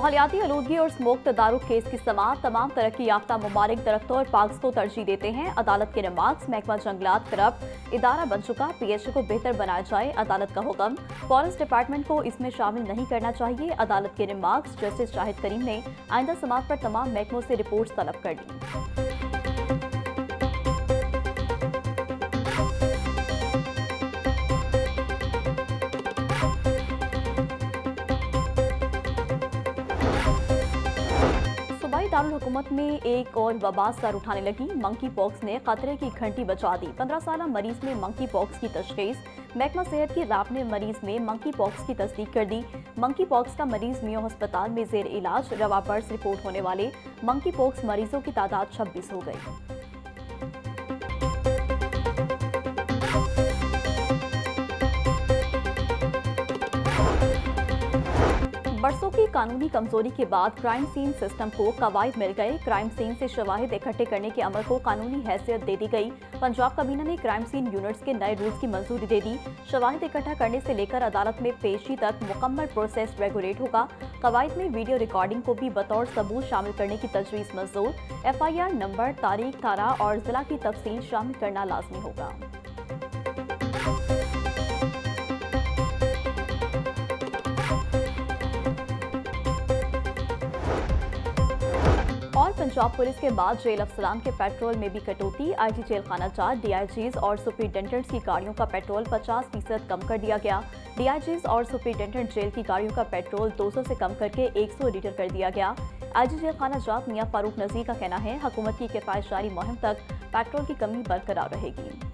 माहौलियाती आलूदगी और smoke तदारुक case की समाअत तमाम तरक्की याफ्ता ममालिक दरख्तों और पार्क्स को तरजीह देते हैं। अदालत के रिमार्क्स, महकमा जंगलात करप्ट इदारा बन चुका, PHA को बेहतर बनाया जाए, अदालत का हुक्म। फॉरेस्ट डिपार्टमेंट को इसमें शामिल नहीं करना चाहिए, अदालत के रिमार्क्स। जस्टिस शाहिद करीम ने आइंदा समाअत पर तमाम महकमों से रिपोर्ट तलब कर ली। दारुल हुकूमत में एक और वबा सर उठाने लगी। मंकी पॉक्स ने खतरे की घंटी बजा दी। 15 साला मरीज में मंकी पॉक्स की तशखीस। महकमा सेहत की रैब ने मरीज में मंकी पॉक्स की तस्दीक कर दी। मंकी पॉक्स का मरीज मियो अस्पताल में जेर इलाज। रवा बर्स रिपोर्ट होने वाले मंकी पॉक्स मरीजों की तादाद 26 हो गई। बरसों की कानूनी कमजोरी के बाद क्राइम सीन सिस्टम को कवायद मिल गए। क्राइम सीन से शवाहिद इकट्ठे करने के अमल को कानूनी हैसियत दे दी गई। पंजाब काबीना ने क्राइम सीन यूनिट्स के नए रूल्स की मंजूरी दे दी। शवाहिद इकट्ठा करने से लेकर अदालत में पेशी तक मुकम्मल प्रोसेस रेगुलेट होगा। कवायद में वीडियो रिकॉर्डिंग को भी बतौर सबूत शामिल करने की तजवीज़ मंजूर। FIR नंबर, तारीख, धारा और जिला की तफसील शामिल करना लाजमी होगा। और पंजाब पुलिस के बाद जेल अफसरान के पेट्रोल में भी कटौती। IG जेल खाना 4 DIGs और सुपरिटेंडेंट्स की गाड़ियों का पेट्रोल 50% कम कर दिया गया। DIGs और सुपरिटेंडेंट जेल की गाड़ियों का पेट्रोल 200 से कम करके 100 लीटर कर दिया गया। IG जेल खाना जात मियां फारूक नजीर का कहना है, हुकूमत की किफायत जारी मुहिम तक पेट्रोल की कमी बरकरार रहेगी।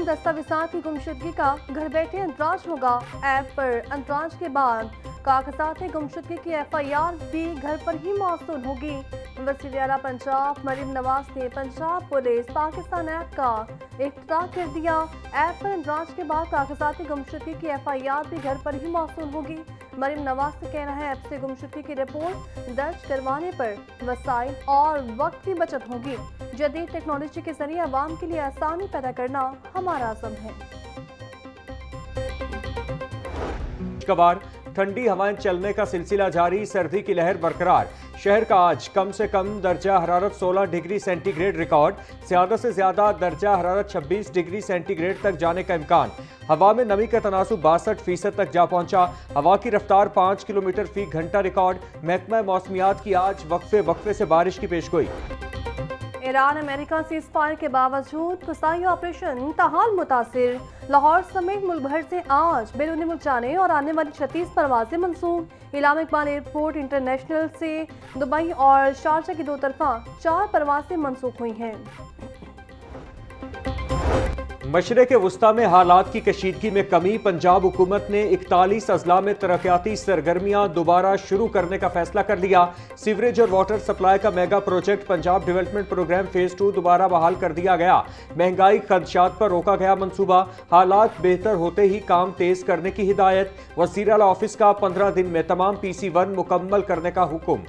दस्तावेज़ात की गुमशुदगी का घर बैठे अंतराज होगा। ऐप पर अंतराज के बाद कागजात गुमशुदगी की FIR भी घर पर ही मौसूल होगी। वज़ीर आला पंजाब मरीम नवाज ने पंजाब पुलिस पाकिस्तान ऐप का इफ्तिताह कर दिया। ऐप पर अंतराज के बाद कागजात गुमशुदगी की FIR भी घर पर ही मौसूल होगी। मरीम नवाज का कहना है, ऐप से गुमशुदगी की रिपोर्ट दर्ज करवाने पर वसाइल और वक्त की बचत होगी। जदीद टेक्नोलॉजी के जरिए आवाम के लिए आसानी पैदा करना हमारा अज़म है। कबार ठंडी हवाएं चलने का सिलसिला जारी, सर्दी की लहर बरकरार। शहर का आज कम से कम दर्जा हरारत 16 डिग्री सेंटीग्रेड रिकॉर्ड, ज्यादा से ज्यादा दर्जा हरारत 26 डिग्री सेंटीग्रेड तक जाने का इम्कान। हवा में नमी का तनासुब 62% तक जा पहुंचा। हवा की रफ्तार 5 किलोमीटर फी घंटा रिकॉर्ड। महकमा मौसमियात की आज वक्फे से बारिश की पेशगोई। ईरान अमेरिका सीज फायर के बावजूद कुसाई ऑपरेशन ताहाल मुतासिर। लाहौर समेत मुल्क भर से आज बैरूनी मुल्क जाने और आने वाली 36 परवाजें मंसूब। इलामा इकबाल एयरपोर्ट इंटरनेशनल से दुबई और शारजा की 2 तरफा 4 परवाजें मनसूख हुई हैं। मशरक़ वुस्ता में हालात की कशीदगी में कमी। पंजाब हुकूमत ने 41 अजला में तरक्याती सरगर्मियां दोबारा शुरू करने का फैसला कर लिया। सीवरेज और वाटर सप्लाई का mega project Punjab development programme phase 2 दोबारा बहाल कर दिया गया। महंगाई खदशात पर रोका गया मंसूबा। हालात बेहतर होते ही काम तेज करने की हिदायत। वज़ीर आला ऑफिस का 15 दिन में तमाम PC1 मुकम्मल करने का हुक्म।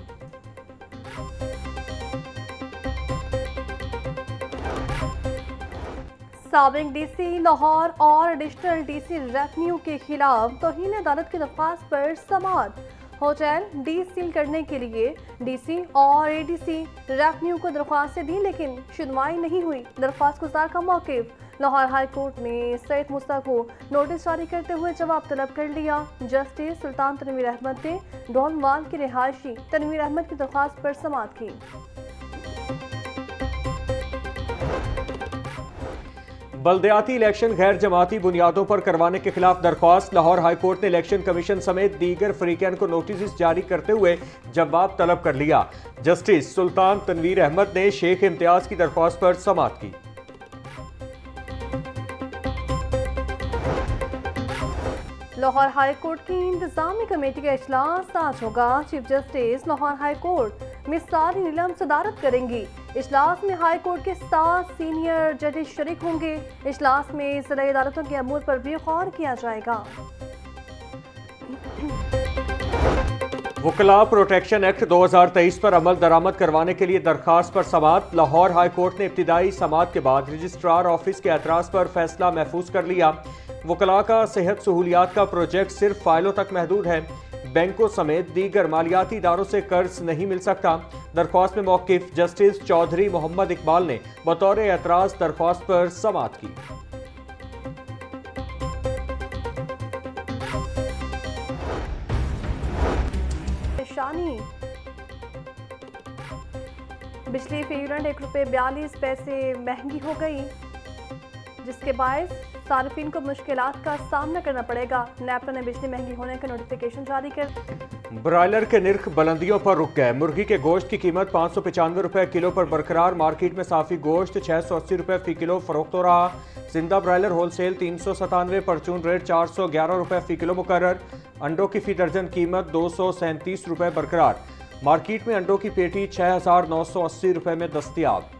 साबिक DC लाहौर और एडिशनल DC रेवेन्यू के खिलाफ तौहीन अदालत की दरख्वास्त पर समाअत। होटल सील करने के लिए DC और ADC रेवेन्यू को दरख्वास्तें दी, लेकिन सुनवाई नहीं हुई। दरख्वास्त गुजार का मौक़िफ़। लाहौर हाई कोर्ट ने सैयद मुस्तक को नोटिस जारी करते हुए जवाब तलब कर लिया। जस्टिस सुल्तान तनवीर अहमद ने डॉनवाल की रिहायशी तनवीर अहमद की दरख्वास्त पर समाअत की। बल्दियाती इलेक्शन गैर जमाती बुनियादों पर करवाने के खिलाफ दरख्वास्त। लाहौर हाई कोर्ट ने इलेक्शन कमीशन समेत दीगर फरीकैन को नोटिस जारी करते हुए जवाब तलब कर लिया। जस्टिस सुल्तान तनवीर अहमद ने शेख इम्तियाज की दरख्वास्त पर समाअत की। लाहौर हाई कोर्ट की इंतजामी कमेटी का इजलास आज होगा। Chief justice Lahore high court में सारी नीलम सदारत करेंगी। इजलास में हाई कोर्ट के 7 सीनियर जजेस शरीक होंगे। इजलास में जिला अदालतों के अमूर पर भी गौर किया जाएगा। वकला प्रोटेक्शन एक्ट 2023 पर अमल दरामद करवाने के लिए दरखास्त पर समाअत। लाहौर हाई कोर्ट ने इब्तिदाई समाअत के बाद रजिस्ट्रार ऑफिस के एतराज़ पर फैसला महफूज कर लिया। वकला का सेहत सहूलियात का प्रोजेक्ट सिर्फ फाइलों तक महदूद है। बैंकों समेत दीगर मालियाती इदारों से कर्ज नहीं मिल सकता। दरख्वास्त में मौक़िफ़ जस्टिस चौधरी मोहम्मद इकबाल ने बतौर एतराज़ दरख्वास्त पर समाअत की। बिजली फी यूनिट ₹1.42 महंगी हो गई, जिसके बायस सार्फिन को मुश्किलात का सामना करना पड़ेगा। नेपरा ने बिजली महंगी होने का नोटिफिकेशन जारी कर। ब्रॉयलर के निर्ख बुलंदियों पर रुक गए। मुर्गी के गोश्त की कीमत ₹595 किलो पर बरकरार। मार्केट में साफी गोश्त ₹680 फी किलो फरोख्त हो रहा। जिंदा ब्रॉयलर होलसेल ₹397, परचून रेट ₹411 फी किलो मुकर्रर। अंडों की फी दर्जन कीमत ₹237 बरकरार। मार्केट में अंडों की पेटी ₹6,980 में दस्तयाब।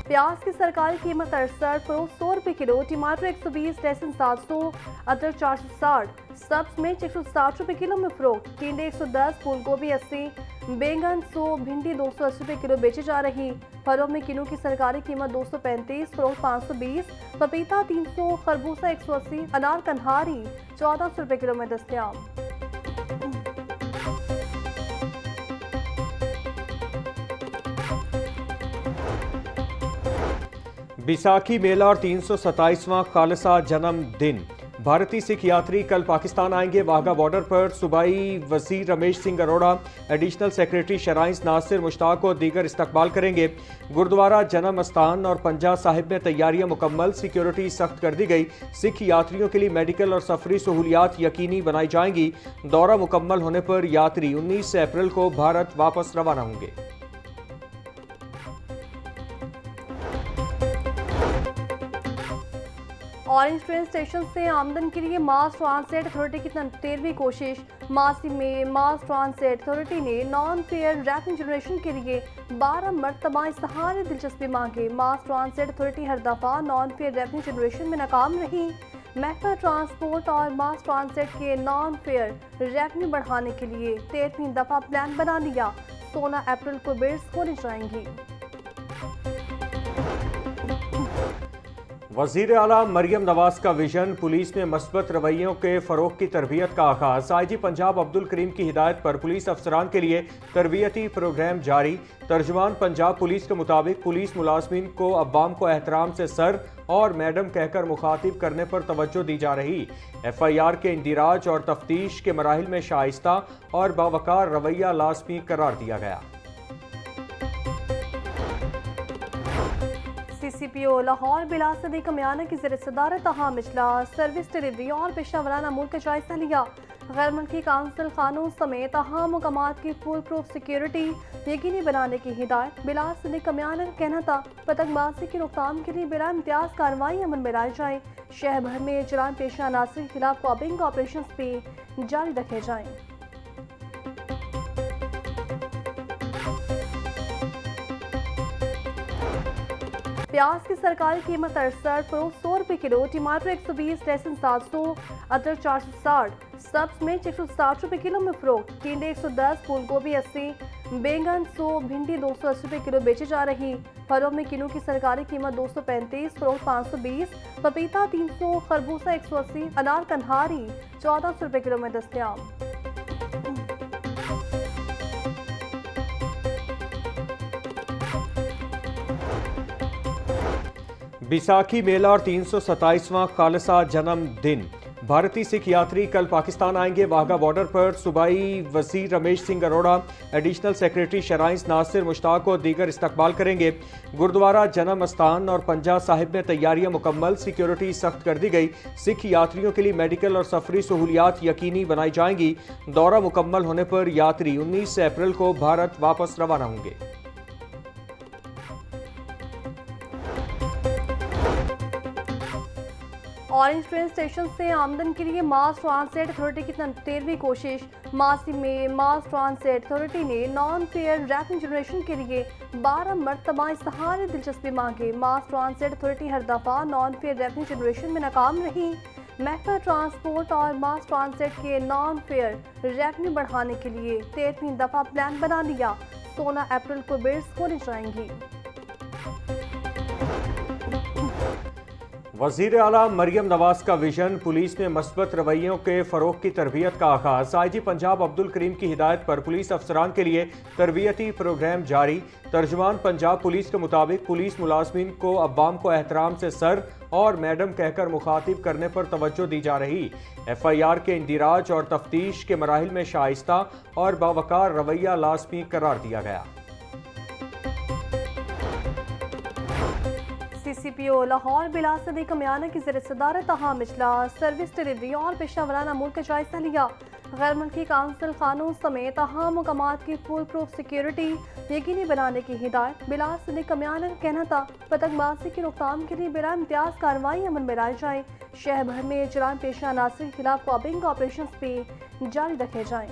प्याज की सरकारी कीमत 68, ₹100 किलो। टमाटर 120, लहसुन 700, अदरक 460, सब्ज मिर्च ₹160 किलो में फरोख्त। टिंडे 110, फूल गोभी 80, बैंगन 100, भिंडी ₹280 किलो बेची जा रही। फलों में किलो की सरकारी कीमत 235, फरोख्त 520, पपीता 300, खरबूजा 180, अनार कन्हारी ₹1400 किलो में दस्तयाब। बैसाखी मेला और 327वां खालसा जन्मदिन। भारतीय सिख यात्री कल पाकिस्तान आएंगे। वाघा बॉर्डर पर सूबाई वजीर रमेश सिंह अरोड़ा, एडिशनल सेक्रेटरी शराइस नासिर मुश्ताक और दीगर इस्तकबाल करेंगे। गुरुद्वारा जन्म अस्थान और पंजा साहिब में तैयारियां मुकम्मल, सिक्योरिटी सख्त कर दी गई। सिख यात्रियों के लिए मेडिकल और सफरी सहूलियात यकीनी बनाई जाएंगी। दौरा मुकम्मल होने पर यात्री 19 अप्रैल को भारत वापस रवाना होंगे। ऑरेंज ट्रेन स्टेशन से आमदन के लिए मास ट्रांसलेट अथॉरिटी की 13वीं कोशिश। मासी में मास ट्रांसलेट अथॉरिटी ने नॉन फेयर रेवेन्यू जनरेशन के लिए 12 मरतबा इस्तेहार दिलचस्पी मांगे। मास ट्रांसलेट अथॉरिटी हर दफा नॉन फेयर रेवेन्यू जनरेशन में नाकाम रही। महकमा ट्रांसपोर्ट और मास ट्रांसलेट के नॉन फेयर रेवेन्यू बढ़ाने के लिए 13वीं दफा प्लान बना लिया। 16 अप्रैल को बिड्स खोली जाएंगी। वज़ीर आला मरियम नवाज का विजन। पुलिस में मस्बत रवैयों के फ़रोग़ की तरबियत का आगाज़। IG पंजाब अब्दुल करीम की हिदायत पर पुलिस अफसरान के लिए तरबियती प्रोग्राम जारी। तर्जुमान पंजाब पुलिस के मुताबिक पुलिस मुलाजमीन को अवाम को एहतराम से सर और मैडम कहकर मुखातिब करने पर तवज्जो दी जा रही। FIR के इंदिराज और तफ्तीश के मराहिल में शाइस्ता और बावकार रवैया लाजमी करार दिया गया। CCPO लाहौर बिला सदीक कमियाना की ज़ेर सदारत अहम इजलास, सर्विस डिलीवरी और पेशावराना अमूर का जायजा लिया। गैर मुल्की काउंसिल कानून समेत अहम मुकामात की फुल प्रूफ सिक्योरिटी यकीनी बनाने की हिदायत। बिला सदीक कमियाना का कहना था पतंगबाजी की रोकथाम के लिए बिला इम्तियाज कार्रवाई अमल में लाई जाए। शहर भर में जुर्म पेशा अनासर के खिलाफ कॉबिंग ऑपरेशन भी जारी रखे जाएँ। प्याज की सरकारी कीमत 68, ₹100 किलो। टमाटर 120, लहसुन 700, अदरक 460, सब्ज मिर्च ₹160 किलो में फरोख्त। टिंडे 110, फूल गोभी 80, बैंगन 100, भिंडी ₹280 किलो बेची जा रही। फलों में किलो की सरकारी कीमत 235, फरोख्त 520, पपीता 300, खरबूजा 180, अनार कन्हारी ₹1400 किलो में दस्तयाब। बैसाखी मेला और 327वां खालसा जन्मदिन। भारतीय सिख यात्री कल पाकिस्तान आएंगे। वाघा बॉर्डर पर सूबाई वजीर रमेश सिंह अरोड़ा, एडिशनल सेक्रेटरी शराइस नासिर मुश्ताक और दीगर इस्तकबाल करेंगे। गुरुद्वारा जन्म अस्थान और पंजा साहिब में तैयारियां मुकम्मल, सिक्योरिटी सख्त कर दी गई। सिख यात्रियों के लिए मेडिकल और सफरी सहूलियात यकीनी बनाई जाएंगी। दौरा मुकम्मल होने पर यात्री 19 अप्रैल को भारत वापस रवाना होंगे। ऑरेंज ट्रेन स्टेशन से आमदन के लिए मास ट्रांसलेट अथॉरिटी की 13वीं कोशिश। मासी में मास ट्रांसलेट अथॉरिटी ने नॉन फेयर रेवेन्यू जनरेशन के लिए 12 मरतबा इस्तेहार दिलचस्पी मांगे। मास ट्रांसलेट अथॉरिटी हर दफा नॉन फेयर रेवेन्यू जनरेशन में नाकाम रही। महकमा ट्रांसपोर्ट और मास ट्रांजिट के नॉन फेयर रेवेन्यू बढ़ाने के लिए 13वीं दफा प्लान बना लिया। 16 अप्रैल को बिड्स होने जाएंगी। वज़ीर आला मरियम नवाज का विजन, पुलिस में मस्बत रवैयों के फ़रोग की तरबियत का आगाज़। आईजी पंजाब अब्दुल करीम की हिदायत पर पुलिस अफसरान के लिए तरबियती प्रोग्राम जारी। तर्जुमान पंजाब पुलिस के मुताबिक पुलिस मुलाजमीन को अवाम को एहतराम से सर और मैडम कहकर मुखातिब करने पर तवज्जो दी जा रही। FIR के इंदिराज और तफ्तीश के मराहिल में शाइस्ता और बावकार रवैया लाजमी करार दिया गया। CCPO लाहौर बिला सदीक मियाना की ज़ेर सदारत अहम इजलास सर्विस डिलीवरी और पेशावराना अमूर का जायजा लिया। गैर मुल्की काउंसिल कानून समेत अहम मकामात की फुल प्रूफ सिक्योरिटी यकीनी बनाने की हिदायत। बिला सदीक मियाना का कहना था पतंगबाजी की रोकथाम के लिए बिला इम्तियाज कार्रवाई अमल में लाई जाए। शहर भर में जुर्म पेशा अनासर के खिलाफ कॉपिंग ऑपरेशन भी जारी रखे जाएं।